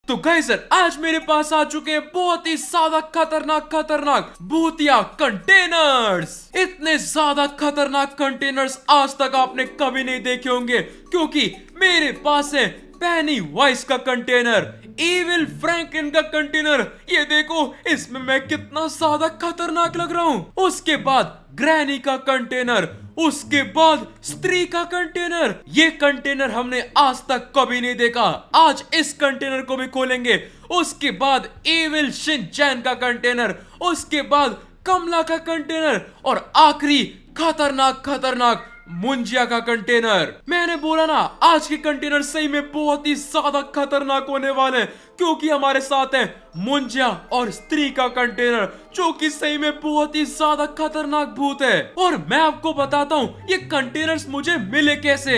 तो गाइस आज मेरे पास आ चुके हैं बहुत ही ज्यादा खतरनाक भूतिया कंटेनर्स। इतने ज्यादा खतरनाक कंटेनर्स आज तक आपने कभी नहीं देखे होंगे, क्योंकि मेरे पास है पेनी वाइस का कंटेनर, इविल फ्रैंकलिन का कंटेनर। ये देखो इसमें मैं कितना ज्यादा खतरनाक लग रहा हूँ। उसके बाद ग्रैनी का कंटेनर, उसके बाद स्त्री का कंटेनर। ये कंटेनर हमने आज तक कभी नहीं देखा, आज इस कंटेनर को भी खोलेंगे। उसके बाद इविल शिनचैन का कंटेनर, उसके बाद कमला का कंटेनर और आखिरी खतरनाक मुंजिया का कंटेनर। मैंने बोला ना आज के कंटेनर सही में बहुत ही ज्यादा खतरनाक होने वाले हैं, क्योंकि हमारे साथ है मुंजिया और स्त्री का कंटेनर, जो कि सही में बहुत ही ज्यादा खतरनाक भूत है। और मैं आपको बताता हूँ ये कंटेनर्स मुझे मिले कैसे।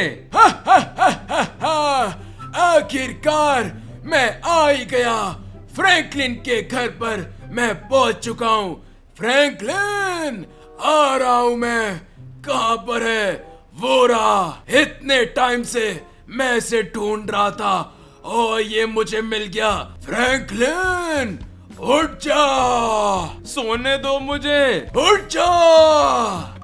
आखिरकार मैं आ ही गया। फ्रैंकलिन के घर पर मैं पहुंच चुका हूँ। फ्रैंकलिन, आ रहा हूँ मैं। कहाँ पर है वो? रहा, इतने टाइम से मैं इसे ढूंढ रहा था और ये मुझे मिल गया। फ्रैंकलिन, उठ जा। सोने दो मुझे, उठ जा।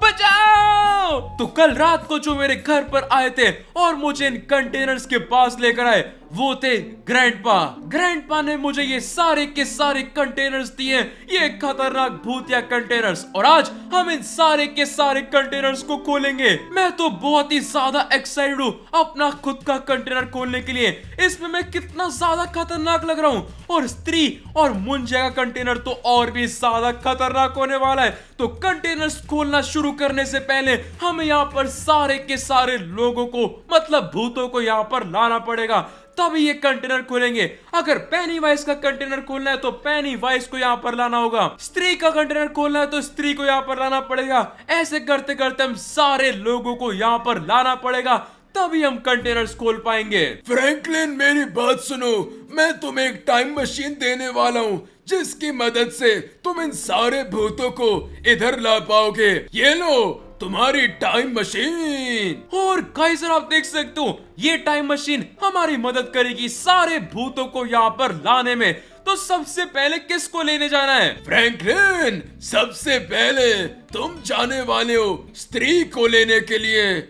बचाओ। तो कल रात को जो मेरे घर पर आए थे और मुझे इन कंटेनर्स के पास लेकर आए, वो थे ग्रैंडपा ने मुझे ये सारे के सारे कंटेनर्स दिए, ये खतरनाक भूतिया कंटेनर्स। और आज हम इन सारे के सारे कंटेनर्स को खोलेंगे। मैं तो बहुत ही ज्यादा एक्साइटेड हूँ अपना खुद का कंटेनर खोलने के लिए। इसमें मैं कितना ज्यादा खतरनाक लग रहा हूँ। और स्त्री और मुंजिया का कंटेनर तो और भी ज्यादा खतरनाक होने वाला है। तो कंटेनर्स खोलना शुरू करने से पहले हमें यहाँ पर सारे के सारे लोगों को, मतलब भूतों को यहाँ पर लाना पड़ेगा, तभी ये कंटेनर खोलेंगे। अगर पेनी वाइस का कंटेनर खोलना है तो पेनी वाइस को यहाँ पर लाना होगा, स्त्री का कंटेनर खोलना है तो स्त्री को यहाँ पर लाना पड़ेगा। ऐसे करते करते हम सारे लोगों को यहाँ पर लाना पड़ेगा, तभी हम कंटेनर्स खोल पाएंगे। फ्रैंकलिन, मेरी बात सुनो। मैं तुम्हें एक टाइम मशीन देने वाला हूँ, जिसकी मदद से तुम इन सारे भूतों को इधर ला पाओगे। ये लो तुम्हारी टाइम मशीन। और गाइस आप देख सकते हो ये टाइम मशीन हमारी मदद करेगी सारे भूतों को यहाँ पर लाने में। तो सबसे पहले किसको लेने जाना है? फ्रैंकलिन, सबसे पहले तुम जाने वाले हो स्त्री को लेने के लिए।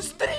स्त्री?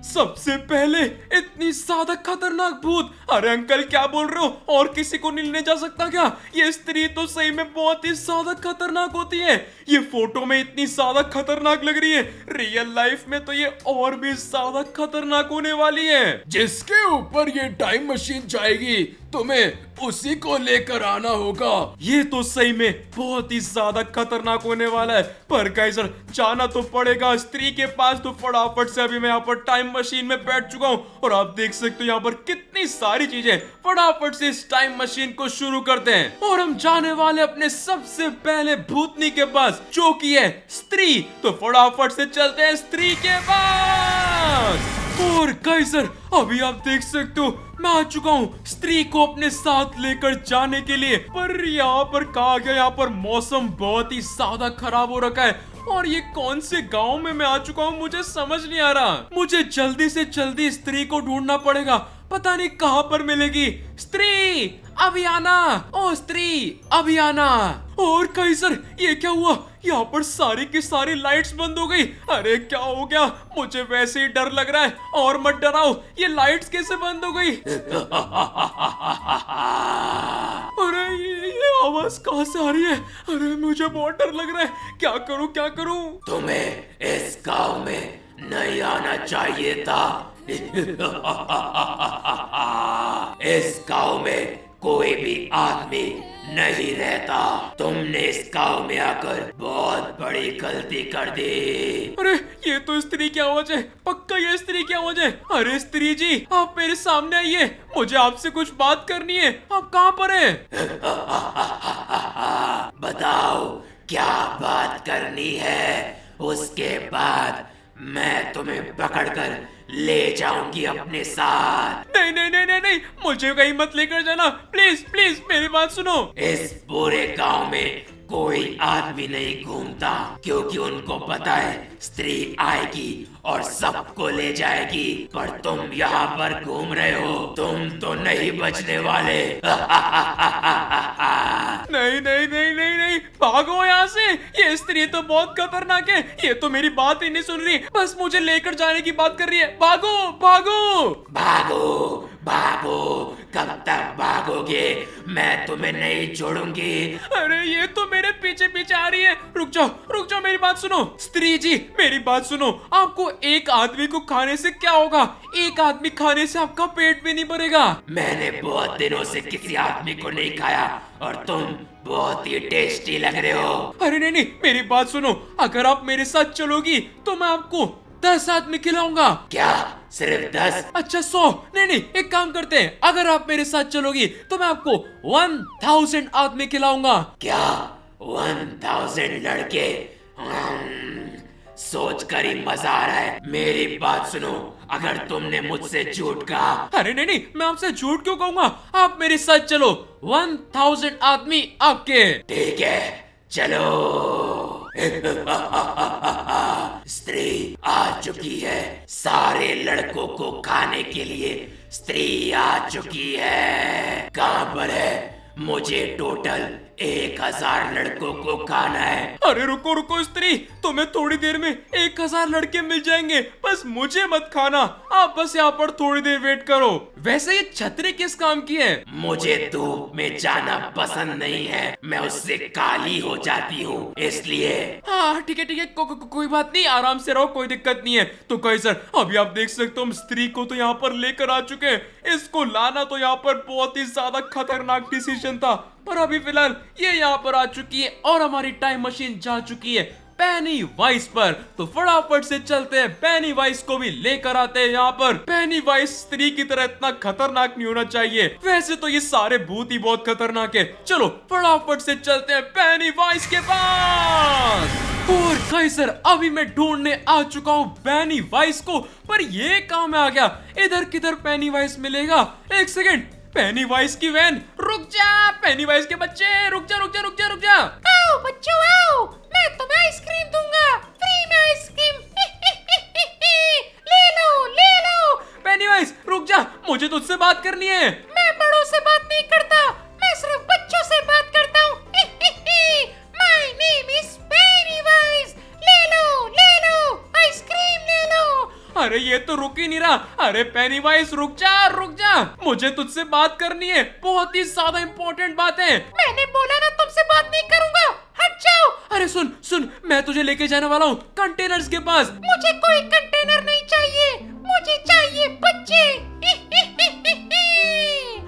सबसे पहले? इतनी ज्यादा खतरनाक भूत? अरे अंकल क्या बोल रहे हो? और किसी को नहीं लेने जा सकता क्या? ये स्त्री तो सही में बहुत ही ज्यादा खतरनाक होती है। ये फोटो में इतनी ज्यादा खतरनाक लग रही है, रियल लाइफ में तो ये और भी ज्यादा खतरनाक होने वाली है। जिसके ऊपर ये टाइम मशीन जाएगी तुम्हें उसी को लेकर आना होगा। ये तो सही में बहुत ही ज्यादा खतरनाक होने वाला है। पर गाइस जाना तो पड़ेगा स्त्री के पास। तो फटाफट से अभी मैं यहाँ पर टाइम मशीन में बैठ चुका हूँ और आप देख सकते हो यहाँ पर कितनी सारी चीजें। फटाफट से इस टाइम मशीन को शुरू करते हैं और हम जाने वाले अपने सबसे पहले भूतनी के पास, जो की है स्त्री। तो फटाफट से चलते हैं स्त्री के पास। और गाइस अभी आप देख सकते हो मैं आ चुका हूँ स्त्री को अपने साथ लेकर जाने के लिए। पर यहाँ पर कहा गया, यहाँ पर मौसम बहुत ही ज्यादा खराब हो रखा है। और ये कौन से गांव में मैं आ चुका हूँ मुझे समझ नहीं आ रहा। मुझे जल्दी से जल्दी स्त्री को ढूंढना पड़ेगा, पता नहीं कहाँ पर मिलेगी। स्त्री अभी आना, ओ स्त्री अभी आना। और काइजर ये क्या हुआ? यहाँ पर सारी की सारी लाइट्स बंद हो गई। अरे क्या हो गया? मुझे वैसे ही डर लग रहा है। और मत डराओ, ये लाइट्स कैसे बंद हो गई? अरे ये आवाज कहाँ से आ रही है? अरे मुझे बहुत डर लग रहा है। क्या करूं क्या करूं? तुम्हें इस गांव में नहीं आना चाहिए था। इस गांव में कोई भी आदमी नहीं रहता। तुमने इस गांव में आकर बहुत बड़ी गलती कर दी। अरे ये तो स्त्री की आवाज है, पक्का ये स्त्री की आवाज है। अरे स्त्री जी आप मेरे सामने आइए, मुझे आपसे कुछ बात करनी है। आप कहाँ पर हैं? बताओ क्या बात करनी है, उसके बाद मैं तुम्हें पकड़कर ले जाऊंगी अपने साथ। नहीं नहीं नहीं नहीं नहीं, मुझे कहीं मत लेकर जाना, प्लीज प्लीज मेरी बात सुनो। इस पूरे गांव में कोई आदमी नहीं घूमता, क्योंकि उनको पता है स्त्री आएगी और सबको ले जाएगी। पर तुम यहाँ पर घूम रहे हो, तुम तो नहीं बचने वाले। नहीं नहीं नहीं नहीं नहीं, भागो यहाँ से। ये स्त्री तो बहुत खतरनाक है, ये तो मेरी बात ही नहीं सुन रही, बस मुझे लेकर जाने की बात कर रही है। भागो भागो भागो भागो, कब तक भागोगे? मैं तुम्हें नहीं छोड़ूंगी। अरे ये तो मेरे पीछे पीछे आ रही है। रुक जाओ, मेरी बात सुनो। स्त्री जी मेरी बात सुनो, आपको एक आदमी को खाने से क्या होगा? एक आदमी खाने से आपका पेट भी नहीं भरेगा। मैंने बहुत दिनों से किसी आदमी को नहीं खाया और तुम बहुत ही टेस्टी लग रहे हो। अरे नहीं नहीं, मेरी बात सुनो, अगर आप मेरे साथ चलोगी तो मैं आपको 10 आदमी खिलाऊंगा। क्या सिर्फ 10? अच्छा 100? नहीं, एक काम करते हैं, अगर आप मेरे साथ चलोगी तो मैं आपको 1000 आदमी खिलाऊंगा। क्या 1000 लड़के? सोच कर ही मजा आ रहा है। मेरी बात सुनो, अगर तुमने मुझसे झूठ कहा। अरे नहीं, मैं आपसे झूठ क्यों कहूंगा? आप मेरे साथ चलो, 1000 आदमी आपके। ठीक है चलो। स्त्री आ चुकी है, सारे लड़कों को खाने के लिए स्त्री आ चुकी है। कहाँ पर है? मुझे टोटल 1000 लड़कों को खाना है। अरे रुको स्त्री, तुम्हें थोड़ी देर में 1000 लड़के मिल जाएंगे, बस मुझे मत खाना। आप बस यहाँ पर थोड़ी देर वेट करो। वैसे ये छतरी किस काम की है? मुझे धूप में जाना पसंद नहीं है, मैं उससे काली हो जाती हूँ, इसलिए। हाँ ठीक है, कोई बात नहीं, आराम से रहो, कोई दिक्कत नहीं है। तो कहीं सर, अभी आप देख सकते हो हम स्त्री को तो यहाँ पर लेकर आ चुके हैं। इसको लाना तो यहाँ पर बहुत ही ज्यादा खतरनाक डिसीजन था, पर अभी फिलहाल ये यहाँ पर आ चुकी है और हमारी टाइम मशीन जा चुकी है पेनी वाइस पर। तो फटाफट से चलते हैं, पेनी वाइस को भी लेकर आते हैं यहाँ पर। पेनी वाइस स्त्री की तरह इतना खतरनाक नहीं होना चाहिए, वैसे तो ये सारे भूत ही बहुत खतरनाक है। चलो फटाफट से चलते हैं पेनी वाइस के पास। और काइसर, अभी मैं ढूंढने आ चुका हूँ पेनी वाइस को, पर ये कहाँ में आ गया? इधर किधर पेनी वाइस मिलेगा? एक सेकेंड, पेनी वाइस की वैन। रुक जा पेनी वाइस के बच्चे, रुक जा। आओ बच्चों आओ, मैं तुम्हें आइसक्रीम दूंगा, फ्री में आइसक्रीम। ले लो। पेनी वाइस रुक जा, मुझे तुझसे बात करनी है। मैं बड़ों से बात नहीं करता, मैं सिर्फ बच्चों से बात करता हूँ। My name is penny-wise. ले लो आइसक्रीम ले लो। अरे ये तो रुक ही नहीं रहा। अरे पेनी वाइस रुक जा, मुझे तुझसे बात करनी है, बहुत ही ज्यादा इम्पोर्टेंट बात है। मैंने बोला ना तुमसे बात नहीं करूंगा, हट जाओ। अरे सुन, मैं तुझे लेके जाने वाला हूँ कंटेनर्स के पास। मुझे कोई कंटेनर नहीं चाहिए, मुझे चाहिए बच्चे।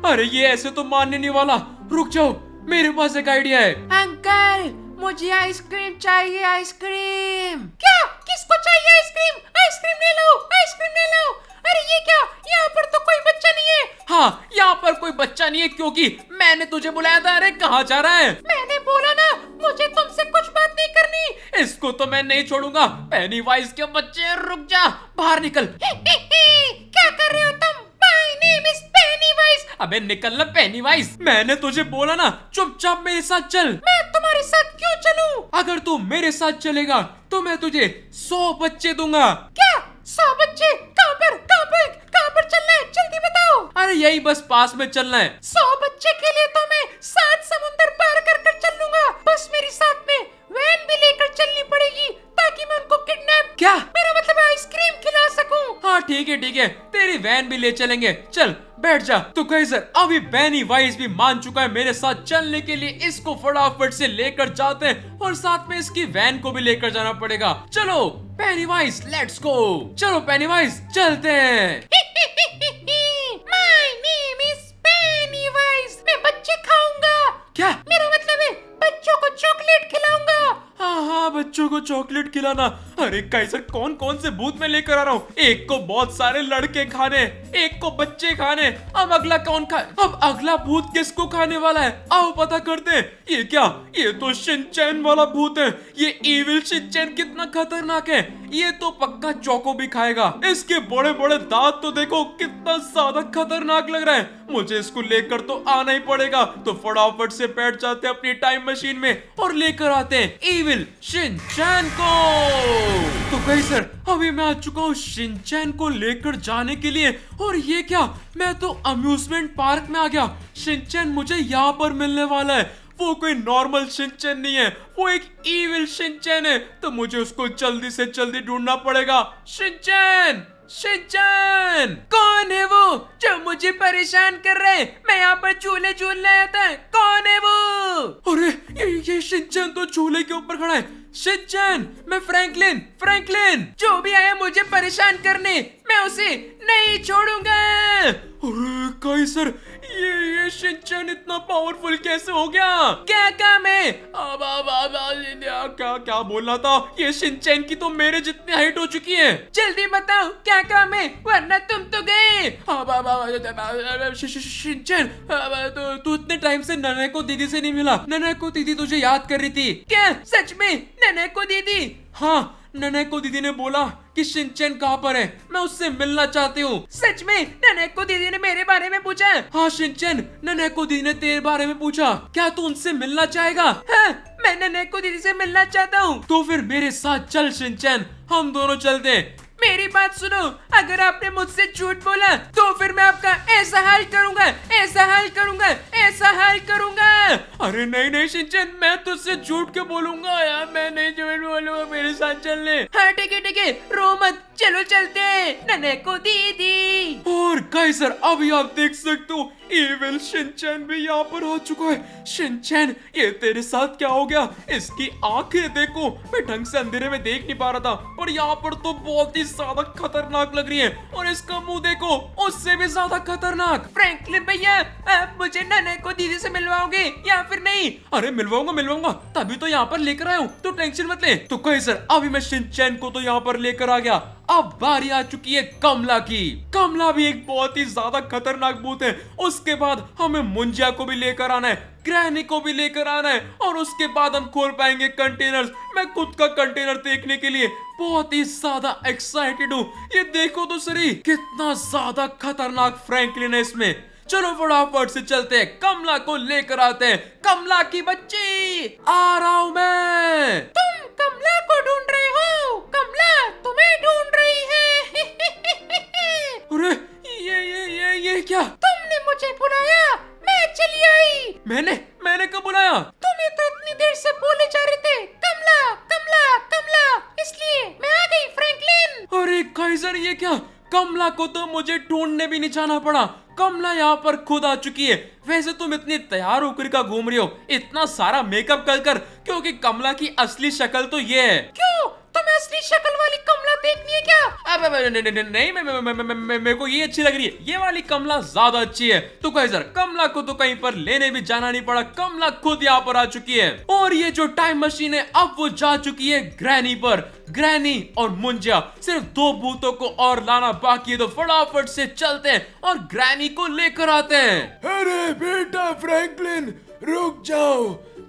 अरे ये ऐसे तो मानने नहीं वाला। रुक जाओ, मेरे पास एक आइडिया है। अंकल मुझे आइसक्रीम चाहिए, आइसक्रीम। क्या? किसको चाहिए आइसक्रीम? आइसक्रीम ले लो। अरे ये क्या, यहाँ पर तो कोई बच्चा नहीं है। हाँ, यहाँ पर कोई बच्चा नहीं है, क्योंकि मैंने तुझे बुलाया था। अरे कहाँ जा रहा है? मैंने बोला ना, मुझे तुमसे कुछ बात नहीं करनी। इसको तो मैं नहीं छोड़ूंगा। पेनी वाइस के बच्चे रुक जा, बाहर निकल। क्या कर रहे हो तुम? My name is penny-wise. अबे निकल ना पेनी वाइस, मैंने तुझे बोला ना चुपचाप मेरे साथ चल। मैं तुम्हारे साथ क्यों चलूं? अगर तू मेरे साथ चलेगा तो मैं तुझे 100 बच्चे दूंगा। क्या 100 बच्चे? कहाँ पर चलना है? जल्दी बताओ। अरे यही बस पास में चलना है। 100 बच्चे के लिए तो मैं 7 समुंदर पार कर चल लूंगा। बस मेरी साथ में वैन भी लेकर चलनी पड़ेगी, ताकि मैं उनको किडनैप, क्या? मेरा मतलब आइसक्रीम खिला सकूं। हाँ ठीक है, तेरी वैन भी ले चलेंगे। चल बैठ जा। तो कैसर, अभी पेनी वाइस भी मान चुका है मेरे साथ चलने के लिए। इसको फटाफट से लेकर जाते हैं और साथ में इसकी वैन को भी लेकर जाना पड़ेगा। चलो पेनी वाइस, लेट्स गो। चलो पेनी वाइस, चलते हैं। My name is penny-wise. मैं बच्चे खाऊंगा। क्या? मेरा मतलब है बच्चों को चॉकलेट खिलाऊंगा। हाँ, बच्चों को चॉकलेट खिलाना। अरे काइजर कौन कौन से भूत मैं लेकर आ रहा हूँ? एक को बहुत सारे लड़के खाने, एक को बच्चे खाने, अब अगला कौन खाए? अब अगला भूत किसको खाने वाला है? आओ पता करते हैं। ये क्या? ये तो शिनचैन वाला भूत है। ये इविल शिनचैन कितना खतरनाक है। ये तो पक्का चौको भी खाएगा। इसके बड़े बड़े दांत तो देखो कितना ज्यादा खतरनाक लग रहा है। मुझे इसको लेकर तो आना ही पड़ेगा। तो फटाफट से बैठ जाते हैं अपनी टाइम मशीन में और लेकर आते हैं इविल शिनचैन को। तो गई सर, अभी मैं आ चुका हूँ शिनचैन को लेकर जाने के लिए। और ये क्या, मैं तो अम्यूजमेंट पार्क में आ गया। शिनचैन मुझे यहाँ पर मिलने वाला है। वो कोई नॉर्मल शिनचैन नहीं है, वो एक इविल शिनचैन है। तो मुझे उसको जल्दी से जल्दी ढूंढना पड़ेगा। Shinchan, Shinchan! कौन है वो जो मुझे परेशान कर रहे हैं? मैं यहाँ पर झूले झूलने आया था। कौन है वो? अरे ये शिनचैन तो झूले के ऊपर खड़ा है। शिनचैन, मैं फ्रैंकलिन। फ्रैंकलिन! जो भी आया मुझे परेशान करने, मैं उसे नहीं छोड़ूंगा। अरे काइजर, ये शिनचैन इतना पावरफुल कैसे हो गया? क्या काम है? क्या क्या बोलना था? ये शिनचैन की तो मेरे जितनी हाइट हो चुकी है। जल्दी बताओ क्या काम है, वरना तुम तो गए। शिनचैन, तू इतने टाइम से ननेको दीदी से नहीं मिला। ननेको दीदी तुझे याद कर रही थी। क्या सच में? ननेको दीदी? हाँ, ननेको दीदी ने बोला कि शिनचैन कहाँ पर है, मैं उससे मिलना चाहती हूँ। सच में? ननेको दीदी ने मेरे बारे में पूछा? हाँ शिनचैन, ननेको दीदी ने तेरे बारे में पूछा। क्या तू उनसे मिलना चाहेगा? हाँ, मैं ननेको दीदी से मिलना चाहता हूँ। तो फिर मेरे साथ चल शिनचैन, हम दोनों चलते हैं। मेरी बात सुनो, अगर आपने मुझसे झूठ बोला तो फिर मैं आपका ऐसा हाल करूंगा, ऐसा हाल करूंगा, ऐसा हाल करूंगा। अरे नहीं नहीं शिनचैन, मैं तुझसे झूठ क्यों बोलूंगा यार, मैं नहीं झूठ बोलूंगा, मेरे साथ चलने। हाँ ठीक है, रो मत, चलो चलते हैं ननेको दीदी। और काइजर, अभी आप देख सकते हो इविल शिनचैन भी यहाँ पर आ चुका है। शिनचैन, ये तेरे साथ क्या हो गया? इसकी आंखें देखो, मैं ढंग से अंधेरे में देख नहीं पा रहा था, और यहाँ पर तो बहुत ही ज्यादा खतरनाक लग रही है। और इसका मुंह देखो, उससे भी ज्यादा खतरनाक। फ्रैंकलिन भैया, आप मुझे ननेको दीदी से मिलवाओगे या फिर नहीं? अरे मिलवाऊंगा, तभी तो यहाँ पर लेकर आया हूँ, तो टेंशन मत ले। तो काइजर, अभी मैं शिनचैन को तो यहाँ पर लेकर आ गया। अब बारी आ चुकी है कमला की। कमला भी एक बहुत ही ज्यादा खतरनाक भूत है। उसके बाद हमें मुंजिया को भी लेकर आना है, ग्रैनी को भी लेकर आना है, और उसके बाद हम खोल पाएंगे कंटेनर्स। मैं खुद का कंटेनर देखने के लिए बहुत ही ज्यादा एक्साइटेड हूँ। ये देखो तो सही, कितना ज्यादा खतरनाक फ्रैंकलिन है इसमें। चलो फटाफट से चलते हैं, कमला को लेकर आते हैं। कमला की बच्ची, आ रहा हूं मैं। तुम कमला को ढूंढ रहे हो? कमला तुम्हें ढूंढ रही है। अरे ये क्या? तुमने मुझे बुलाया, मैं चली आई। मैंने कब बुलाया? तुम्हें तो इतनी देर से बोले जा रहे थे कमला कमला कमला, इसलिए मैं आ गई फ्रैंकलिन। अरे काइजर, ये क्या? कमला को तो मुझे ढूंढने भी नहीं जाना पड़ा, कमला यहाँ पर खुद आ चुकी है। वैसे तुम इतनी तैयार होकर का घूम रही हो, इतना सारा मेकअप कर, क्योंकि कमला की असली शक्ल तो ये है। क्यों, तुम्हें असली शक्ल वाली कमला देखनी है क्या? अब नहीं, मेरे को ये अच्छी लग रही है, ये वाली कमला ज्यादा अच्छी है। तो काइजर, कमला को तो कहीं पर लेने भी जाना नहीं पड़ा, कमला खुद यहाँ पर आ चुकी है। और ये जो टाइम मशीन है, अब वो जा चुकी है ग्रैनी पर। ग्रैनी और मुंजिया, सिर्फ दो भूतों को और लाना बाकी है। तो फटाफट से चलते हैं और ग्रैनी को लेकर आते हैं। अरे बेटा फ्रैंकलिन, रुक जाओ।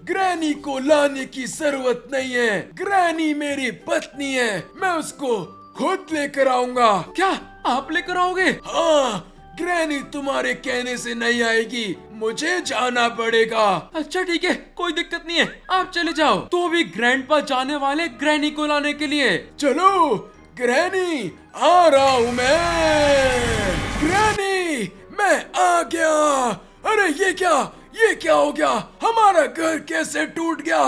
ग्रैनी को लाने की जरूरत नहीं है। ग्रैनी मेरी पत्नी है, मैं उसको खुद लेकर आऊंगा। क्या आप लेकर आओगे? हाँ, ग्रैनी तुम्हारे कहने से नहीं आएगी, मुझे जाना पड़ेगा। अच्छा ठीक है, कोई दिक्कत नहीं है, आप चले जाओ। तो भी ग्रैंडपा जाने वाले ग्रैनी को लाने के लिए। चलो ग्रैनी, आ रहा हूँ मैं। ग्रैनी, मैं आ गया। अरे ये क्या हो गया? हमारा घर कैसे टूट गया?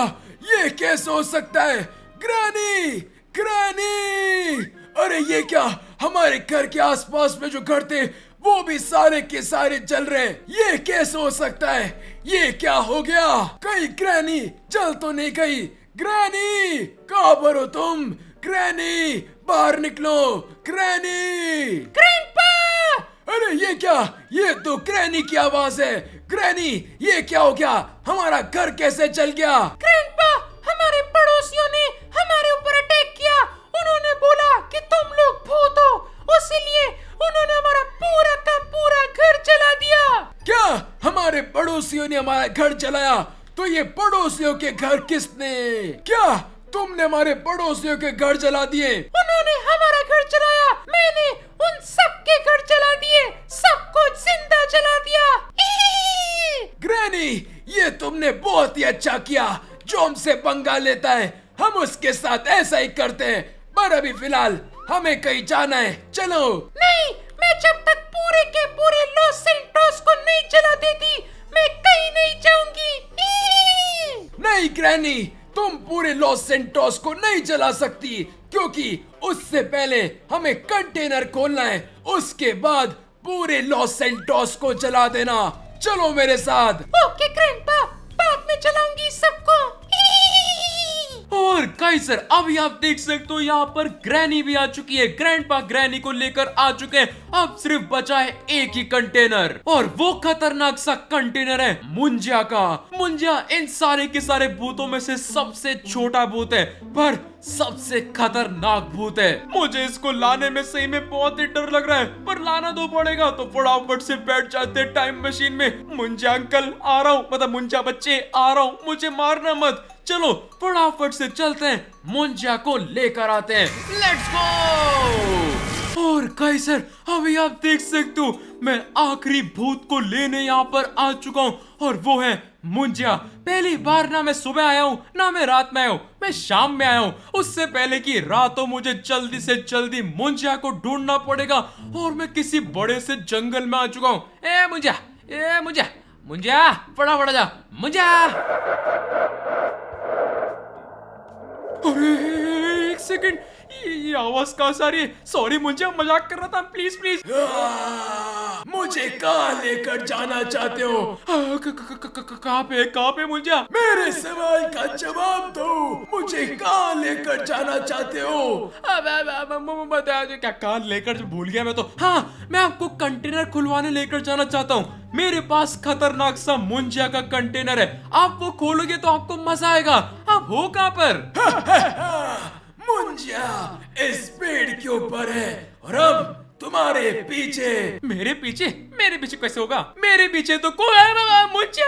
ये कैसे हो सकता है? Granny, granny! अरे ये क्या, हमारे घर के आसपास में जो घर थे वो भी सारे के सारे जल रहे हैं। ये कैसे हो सकता है? ये क्या हो गया? कहीं ग्रैनी जल तो नहीं गई? ग्रैनी, कहाँ पर हो तुम? ग्रैनी, बाहर निकलो। ग्रैनी! ग्रैंडपा! अरे ये क्या? ये तो ग्रैनी की आवाज है। ग्रैनी, ये क्या हो गया? हमारा घर कैसे जल गया? ग्रैंडपा, हमारे पड़ोसियों ने हमारे ऊपर अटैक किया, पड़ोसियों ने हमारा घर जलाया तो ये पड़ोसियों के घर किसने? क्या तुमने हमारे पड़ोसियों के घर जला दिए? उन्होंने हमारा घर जलाया, मैंने उन सबके घर जला दिए, सबको जिंदा जला दिया। ग्रैनी, ये तुमने बहुत ही अच्छा किया। जो हमसे पंगा लेता है हम उसके साथ ऐसा ही करते हैं। पर अभी फिलहाल हमें कहीं जाना है, चलो। नहीं, मैं जब तक पूरे के पूरे लॉस सेंटोस को नहीं जला देती मैं कहीं नहीं जाऊंगी। नहीं ग्रैनी, तुम पूरे लॉस सेंटोस को नहीं जला सकती, क्योंकि उससे पहले हमें कंटेनर खोलना है, उसके बाद पूरे लॉस सेंटोस को जला देना। चलो मेरे साथ। ओके ग्रैंडपा, बाद में जलाऊंगी सबको। और काइजर अभी आप देख सकते हो यहाँ पर ग्रैनी भी आ चुकी है। ग्रैंडपा ग्रैनी को लेकर आ चुके हैं। अब सिर्फ बचा है एक ही कंटेनर, और वो खतरनाक सा कंटेनर है मुंजिया का। मुंजिया इन सारे के सारे भूतों में से सबसे छोटा भूत है, पर सबसे खतरनाक भूत है। मुझे इसको लाने में सही में बहुत ही डर लग रहा है, पर लाना तो पड़ेगा। तो फटाफट से बैठ जाते टाइम मशीन में। मुंजिया अंकल आ रहा हूँ, मतलब मुंजिया बच्चे आ रहा हूँ, मुझे मारना मत। चलो फटाफट से चलते हैं, मुंजिया को लेकर आते हैं। Let's go. और काइजर अभी आप देख सकते हो मैं आखिरी भूत को लेने यहाँ पर आ चुका हूँ, और वो है मुंजिया। पहली बार ना मैं सुबह आया हूँ ना मैं रात में आया हूँ, मैं शाम में आया हूँ। उससे पहले की रात हो मुझे जल्दी से जल्दी मुंजिया को ढूंढना पड़ेगा, और मैं किसी बड़े से जंगल में आ चुका हूँ। ए मुंजिया, ए मुंजिया, मुंजिया फटाफट जा मुंजिया। अरे एक सेकंड, ये आवाज कहाँ से आ रही है? सॉरी मुंजिया, मजाक कर रहा था, प्लीज प्लीज। मुझे कहाँ लेकर जाना चाहते हो? कहाँ पे मुंजिया? मेरे सवाल का जवाब दो। मुझे कहाँ लेकर जाना चाहते हो? अब बता दो क्या कहाँ लेकर, भूल गया मैं तो। हाँ, मैं आपको कंटेनर खुलवाने लेकर जाना चाहता हूँ। मेरे पास खतरनाक सा मुंजिया का कंटेनर है, आप वो खोलोगे तो आपको मजा आएगा। आप हो कहाँ पर? मुंजिया इस पेड़ के ऊपर है, और अब तुम्हारे पीछे। मेरे पीछे? मेरे पीछे कैसे होगा? मेरे पीछे तो कोई है। मुझे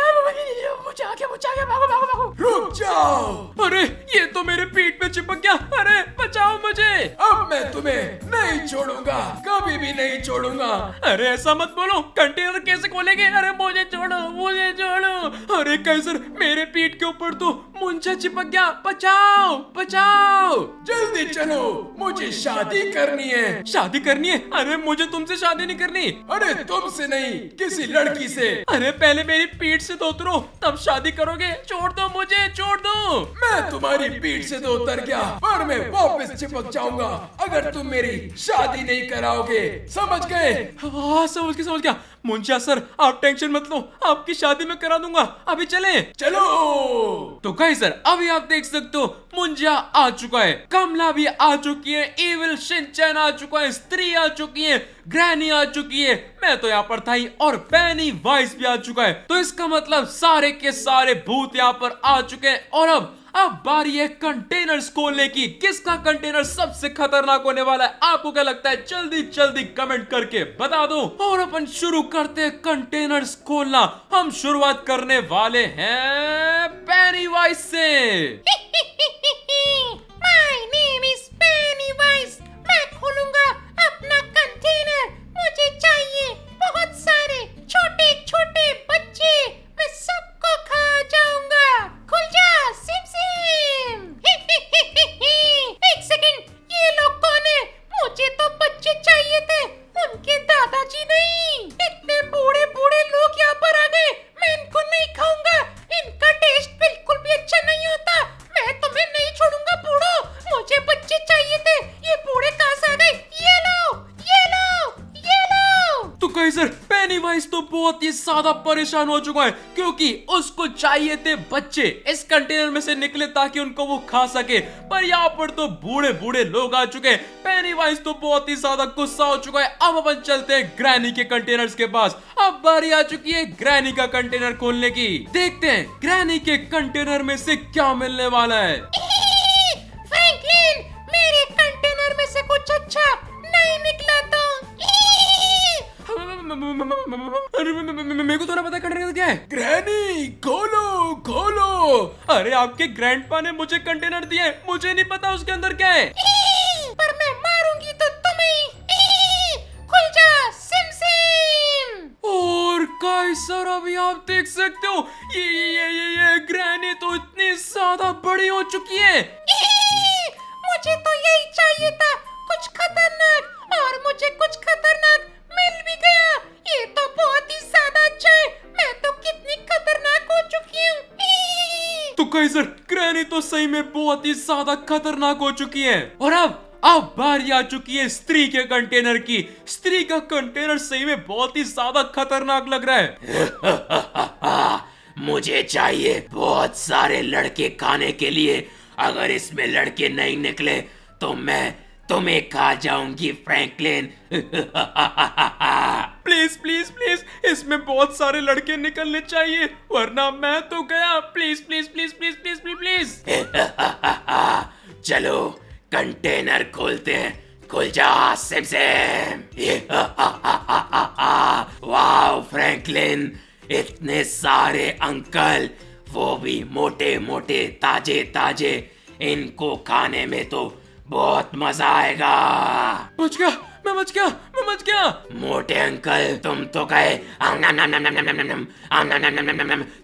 भागो भागो भागो। रुक जाओ। अरे ये तो मेरे पीठ पे चिपक गया। अरे बचाओ मुझे। अब मैं तुम्हें नहीं छोड़ूंगा, कभी भी नहीं छोड़ूंगा। अरे ऐसा मत बोलो, कंटेनर कैसे खोलेंगे? अरे मुझे छोड़ो, मुझे छोड़ो। अरे कैसर, मेरे पीठ के ऊपर तो मुंजिया चिपक गया। बचाओ बचाओ। जल्दी चलो, मुझे शादी करनी है। शादी करनी है? अरे मुझे तुमसे शादी नहीं करनी। अरे तुमसे नहीं, किसी लड़की से। अरे पहले मेरी पीठ से तो उतरो, तब शादी करोगे। छोड़ दो मुझे, छोड़ दो। मैं तुम्हारी पीठ से तो उतर गया, पर मैं वापस चिपक जाऊंगा अगर तुम मेरी शादी नहीं कराओगे। समझ गए? हाँ समझ गया। मुंशिया सर आप टेंशन मत लो, आपकी शादी में करा दूंगा। अभी चले? चलो। तो गाइस सर अभी आप देख सकते हो मुंजिया आ चुका है, कमला भी आ चुकी है, इविल शिनचैन आ चुका है, स्त्री आ चुकी है, ग्रैनी आ चुकी है, मैं तो यहाँ पर था ही, और पेनी वाइस भी आ चुका है। तो इसका मतलब सारे के सारे भूत यहाँ पर आ चुके हैं। और अब बारी है कंटेनर्स खोलने की। किसका कंटेनर सबसे खतरनाक होने वाला है? आपको क्या लगता है? जल्दी जल्दी कमेंट करके बता दो। और अपन शुरू करते हैं कंटेनर्स खोलना। हम शुरुआत करने वाले हैं पेनीवाइज से। My name is Pennywise. मैं खोलूंगा अपना कंटेनर। मुझे चाहिए बहुत सारे छोटे छोटे बच्चे, मैं सबको खा जाऊंगा। खुल जा सिम सिम। एक सेकंड, ये लोग कौन है? मुझे तो बच्चे चाहिए थे, उनके दादाजी नहीं। इतने बूढ़े बूढ़े लोग यहाँ पर आ गए, मैं इनको नहीं खाऊंगा। इनका टेस्ट बिल्कुल भी अच्छा नहीं होता। मैं तुम्हें नहीं छोड़ूंगा बूढ़ो, मुझे बच्चे चाहिए थे। ये बूढ़े कहाँ से आ गए? ये लो ये लो ये लो। तो कैसर पेनीवाइज तो बहुत ही ज्यादा परेशान हो चुका है, क्योंकि उसको चाहिए थे बच्चे इस कंटेनर में से निकले ताकि उनको वो खा सके। पर यहाँ पर तो बूढ़े बूढ़े लोग आ चुके हैं। पेनीवाइज तो बहुत ही ज्यादा गुस्सा हो चुका है। अब अपन चलते हैं ग्रैनी के कंटेनर्स के पास। अब बारी आ चुकी है ग्रैनी का कंटेनर खोलने की। देखते हैं ग्रैनी के कंटेनर में से क्या मिलने वाला है। फ्रैंकलिन, मेरे कंटेनर में से कुछ अच्छा नहीं निकला तो मेरे को तो ना पता कंटेनर क्या है। ग्रैनी खोलो खोलो। अरे आपके ग्रैंडपा ने मुझे कंटेनर दिया है, मुझे नहीं पता उसके अंदर क्या है। पर मैं मारूंगी तो तुम्हें। खुल जा सिम सिम। और काइसर अभी आप देख सकते हो ये ग्रैनी तो इतनी ज्यादा बड़ी हो चुकी है। मुझे तो यही चाहिए था, कुछ खतरनाक, और मुझे कुछ खतरनाक मिल भी गया। ये तो बहुत ही ज्यादा अच्छा है। मैं तो कितनी खतरनाक हो चुकी हूँ। तो काइसर ग्रैनी तो सही में बहुत ही ज्यादा खतरनाक हो चुकी है। और अब बारी आ चुकी है स्त्री के कंटेनर की। स्त्री का कंटेनर सही में बहुत ही ज्यादा खतरनाक लग रहा है। मुझे चाहिए बहुत सारे लड़के खाने के लिए। अगर इसमें लड़के नहीं निकले तो मैं तुम्हें खा जाऊंगी फ्रैंकलिन। प्लीज प्लीज प्लीज इसमें बहुत सारे लड़के निकलने चाहिए, वरना मैं तो गया। Please please please please please please please. चलो कंटेनर खोलते हैं। खुल जा सिम सिम। वाह फ्रैंकलिन, इतने सारे अंकल, वो भी मोटे मोटे ताजे ताजे। इनको खाने में तो बहुत मजा आएगा। बच गया, मैं बच गया, मैं बच गया। मोटे अंकल तुम तो गए।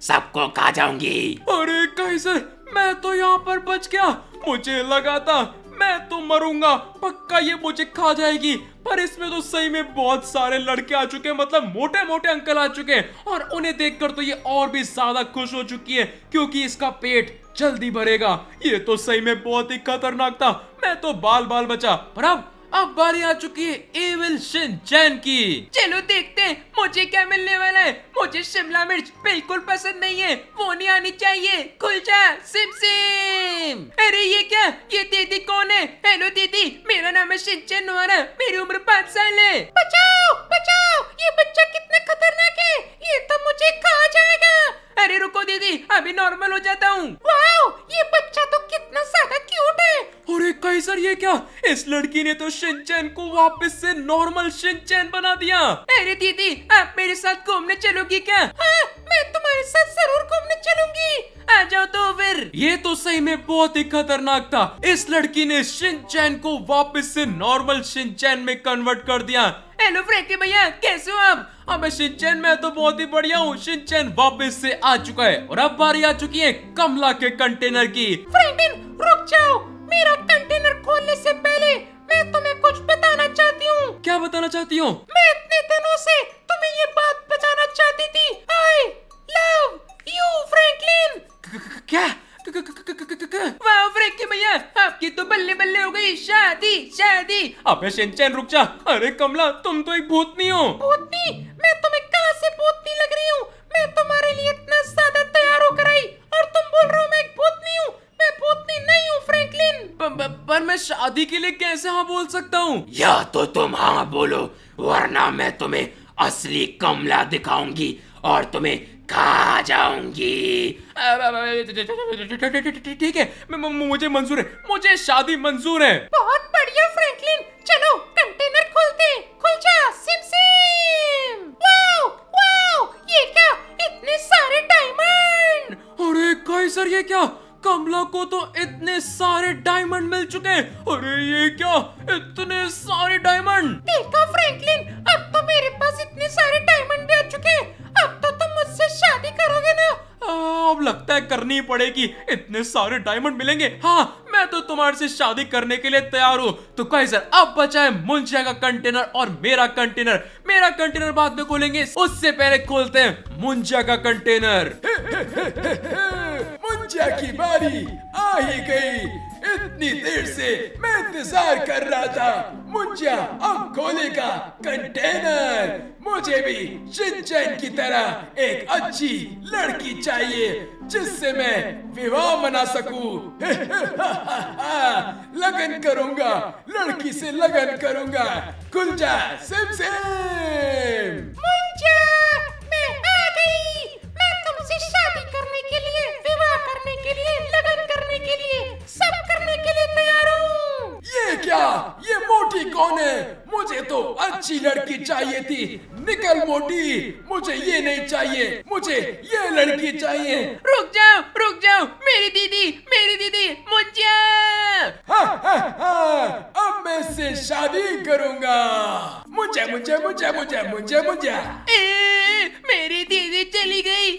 सबको खा जाऊंगी। अरे काइसर मैं तो यहाँ पर बच गया। मुझे लगा था मैं तो मरूंगा पक्का, ये मुझे खा जाएगी। पर इसमें तो सही में बहुत सारे लड़के आ चुके हैं, मतलब मोटे मोटे अंकल आ चुके हैं। और उन्हें देखकर तो ये और भी ज्यादा खुश हो चुकी है, क्योंकि इसका पेट जल्दी भरेगा। ये तो सही में बहुत ही खतरनाक था। मैं तो बाल बाल बचा। पर अब बारी आ चुकी है एविल शिनचैन की। चलो देखते हैं मुझे क्या मिलने वाला है। मुझे शिमला मिर्च बिल्कुल पसंद नहीं है, वो नहीं आनी चाहिए। खुल जा सिम सिम। अरे ये क्या, ये दीदी कौन है? हेलो दीदी, मेरा नाम है शिनचैन नोरा, मेरी उम्र 5 साल है। बचाओ बचाओ, ये बच्चा कितना खतरनाक है, ये तो मुझे खा जाएगा। अरे रुको दीदी, अभी नॉर्मल हो जाता हूँ। वाओ, ये बच्चा तो कितना ज्यादा क्यूट है। अरे काइसर ये क्या, इस लड़की ने तो शिनचैन को वापस से नॉर्मल शिनचैन बना दिया। अरे दीदी, आप मेरे साथ घूमने चलोगी क्या? हाँ, मैं तुम्हारे साथ जरूर घूमने चलूंगी। आ जाओ तो फिर। ये तो सही में बहुत ही खतरनाक था। इस लड़की ने शिनचैन को वापस से नॉर्मल शिनचैन में कन्वर्ट कर दिया। हेलो फ्रैंकी भैया, कैसे हो आप? अबे शिनचैन मैं तो बहुत ही बढ़िया हूँ। शिनचैन वापस से आ चुका है और अब बारी आ चुकी है कमला के कंटेनर की। फ्रैंकलिन रुक जाओ, मेरा कंटेनर खोलने से पहले मैं तुम्हें कुछ बताना चाहती हूँ। क्या बताना चाहती हो? मैं इतने दिनों से तुम्हें ये बात बताना चाहती थी। I love you Franklin. क्या? वाह फ्रैंकी भैया, आपकी तो बल्ले बल्ले हो गई। शादी शादी। अबे शिनचैन रुक जा। अरे कमला तुम तो एक भूतनी हो। भूतनी? मैं तुम्हें कहाँ से भूतनी लग रही हूँ? मैं तुम्हारे लिए इतना ज्यादा तैयार होकर आई और तुम बोल रहे हो मैं एक भूतनी हूँ? मैं भूतनी नहीं हूँ फ्रैंकलिन। पर मैं शादी के लिए कैसे हाँ बोल सकता हूँ? या तो तुम हाँ बोलो, वरना मैं तुम्हें असली कमला दिखाऊंगी और तुम्हें खा जाऊंगी। ठीक है, मुझे मंजूर है, मुझे शादी मंजूर है। बहुत बढ़िया फ्रैंकलिन, चलो कंटेनर खोलते हैं। खुल जा सिम सिम। वाओ वाओ, ये क्या, इतने सारे डायमंड। अरे काइसर ये क्या, कमला को तो इतने सारे डायमंड मिल चुके हैं। अरे ये क्या, इतने सारे डायमंड। देखा फ्रैंकलिन, अब तो मेरे पास इतने सारे डायमंड भी आ चुके हैं। अब तो तुम मुझसे शादी करोगे ना? अब लगता है करनी ही पड़ेगी, इतने सारे डायमंड मिलेंगे। हाँ मैं तो तुम्हारे से शादी करने के लिए तैयार हूँ। तो काइसर अब बचा है मुंशिया का कंटेनर और मेरा कंटेनर। मेरा कंटेनर बाद में खोलेंगे, उससे पहले खोलते हैं मुंशिया का कंटेनर। मुंजा की बारी आ ही गई। इतनी देर से मैं इंतजार कर रहा था। मुंजा अब खोलेगा कंटेनर। मुझे भी शिनचैन की तरह एक अच्छी लड़की चाहिए जिससे मैं विवाह मना सकूं। लगन करूंगा, लड़की से लगन करूंगा। खुल जा सिम सिम। मुंजा, मैं आ गई। मैं तुमसे शादी करने के लिए, विवाह करने के लिए, लगन करने के लिए, सब करने के लिए तैयार हूँ। ये क्या, ये मोटी कौन है? मुझे तो अच्छी लड़की चाहिए थी। निकल मोटी, मुझे ये नहीं चाहिए, मुझे ये लड़की चाहिए। रुक जाओ, मेरी दीदी मुझे। अब मैं इससे शादी करूंगा। मुझे मुझे मुझे मुझे मुझे मुझे मेरी दीदी चली गई।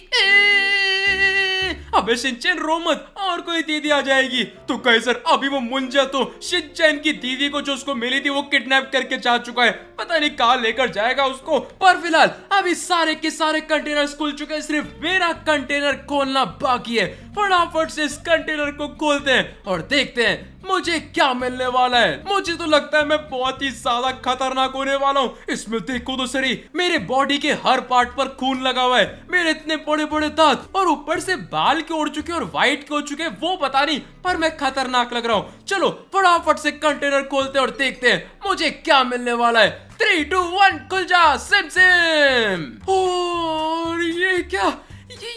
अबे शिनचैन रो मत, और कोई दीदी आ जाएगी तो कैसर अभी वो मुंजा तो शिनचैन की दीदी को जो उसको मिली थी वो किडनैप करके जा चुका है, पता नहीं कहाँ लेकर जाएगा उसको। पर फिलहाल अभी सारे के सारे कंटेनर्स खुल चुके हैं, सिर्फ मेरा कंटेनर खोलना बाकी है। फटाफट से इस कंटेनर को खोलते हैं और देखते हैं मुझे क्या मिलने वाला है। मुझे तो लगता है मैं बहुत ही ज्यादा खतरनाक होने वाला हूँ। इसमें देखो तो सही, मेरे बॉडी के हर पार्ट पर खून लगा हुआ है, मेरे इतने बड़े बड़े दांत और ऊपर से बाल के उड़ चुके और व्हाइट के हो चुके, वो पता नहीं, पर मैं खतरनाक लग रहा हूँ। चलो फटाफट से कंटेनर खोलते हैं और देखते हैं मुझे क्या मिलने वाला है। 3, 2, 1 खुल जा सिम सिम। और ये क्या,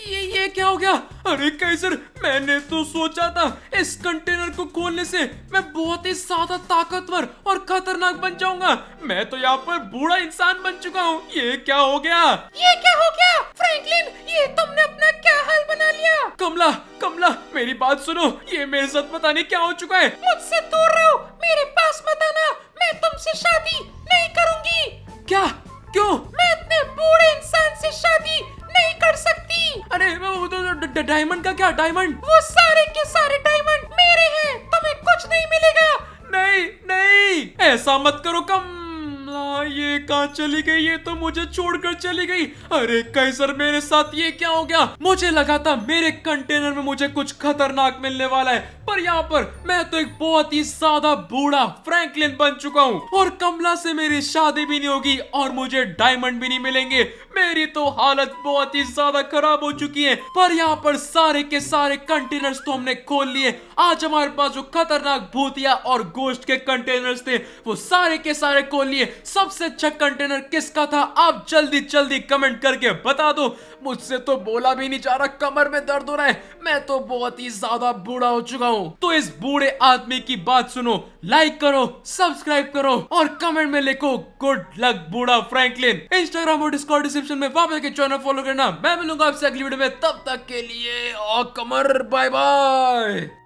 ये क्या हो गया? अरे कैसर, मैंने तो सोचा था इस कंटेनर को खोलने से मैं बहुत ही ज्यादा ताकतवर और खतरनाक बन जाऊंगा। मैं तो यहाँ पर बूढ़ा इंसान बन चुका हूँ। ये क्या हो गया? ये क्या हो गया फ्रैंकलिन? ये तुमने अपना क्या हाल बना लिया? कमला मेरी बात सुनो, ये मेरे साथ पता नहीं क्या हो चुका है। मुझसे दूर रहो, मेरे पास मत आना, मैं तुमसे शादी नहीं करूंगी। क्या? क्यों? मैं इतने बूढ़े इंसान से शादी नहीं कर सकती। अरे वो तो डायमंड का क्या? डायमंड? वो सारे के सारे डायमंड मेरे हैं, तुम्हें कुछ नहीं मिलेगा। नहीं, ऐसा मत करो कमला। ये कहाँ चली गई? ये तो मुझे छोड़कर चली गई। अरे कैसर, मेरे साथ ये क्या हो गया? मुझे लगा था मेरे कंटेनर में मुझे कुछ खतरनाक मिलने वाला है, पर यहाँ पर मैं तो एक बहुत ही ज्यादा बूढ़ा फ्रैंकलिन बन चुका हूँ और कमला से मेरी शादी भी नहीं होगी और मुझे डायमंड भी नहीं मिलेंगे। मेरी तो हालत बहुत ही ज्यादा खराब हो चुकी है। पर यहाँ पर सारे के सारे कंटेनर्स तो हमने खोल लिए। आज हमारे पास जो खतरनाक भूतिया और गोश्त के कंटेनर्स थे वो सारे के सारे खोल लिए। सबसे अच्छा कंटेनर किसका था? आप जल्दी कमेंट करके बता दो। मुझसे तो बोला भी नहीं जा रहा, कमर में दर्द हो रहा है, मैं तो बहुत ही ज्यादा बूढ़ा हो चुका हूँ। तो इस बूढ़े आदमी की बात सुनो, लाइक करो, सब्सक्राइब करो और कमेंट में लिखो गुड लक बूढ़ा फ्रैंकलिन। इंस्टाग्राम और डिस्कॉर्ड डिस्क्रिप्शन में वहां पे चैनल फॉलो करना। मैं मिलूंगा आपसे अगली वीडियो में, तब तक के लिए और कमर बाय बाय।